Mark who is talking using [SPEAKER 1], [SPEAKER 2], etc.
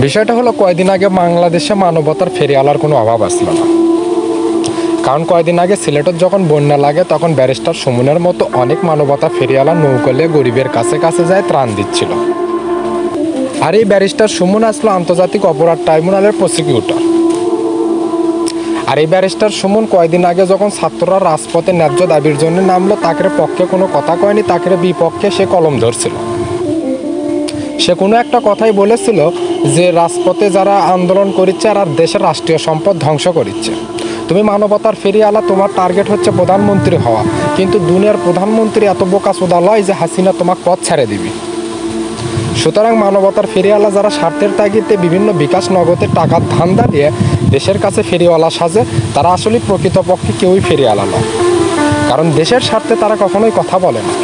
[SPEAKER 1] বিষয়টা হলো কয়েকদিন আগে বাংলাদেশে মানবতার ফেরিওয়ালার কোনো অভাব আসলো না। কারণ কয়েকদিন আগে সিলেটত যখন বন্যা লাগে তখন ব্যারিস্টার সুমনের মতো অনেক মানবতা ফেরিওয়ালা নৌকলে গরিবের কাছে কাছে যায় ত্রাণ দিচ্ছিল। আর এই ব্যারিস্টার সুমন আসলো আন্তর্জাতিক অপরাধ ট্রাইব্যুনালের প্রসিকিউটর। আর এই ব্যারিস্টার সুমন কয়েকদিন আগে যখন ছাত্ররা রাজপথে ন্যায্য দাবির জন্য নামলো, তাকের পক্ষে কোনো কথা কয়নি, তাকের বিপক্ষে সে কলম ধরছিল। সে কোনো একটা কথাই বলেছিল যে রাজপথে যারা আন্দোলন করছে আর দেশের রাষ্ট্রীয় সম্পদ ধ্বংস করছে। তুমি মানবতার ফেরিওয়ালা, তোমার টার্গেট হচ্ছে প্রধানমন্ত্রী হওয়া, কিন্তু দুনিয়ার প্রধানমন্ত্রী এত বোকাচোদা লয় যে হাসিনা তোমাকে পথ ছেড়ে দিবি। সুতরাং মানবতার ফেরিওয়ালা যারা স্বার্থের তাগিদে বিভিন্ন বিকাশ নগদের টাকার ধান্দা দিয়ে দেশের কাছে ফেরিওয়ালা সাজে, তারা আসলে প্রকৃতপক্ষে কেউই ফেরিওয়ালা নয়। কারণ দেশের স্বার্থে তারা কখনোই কথা বলে না।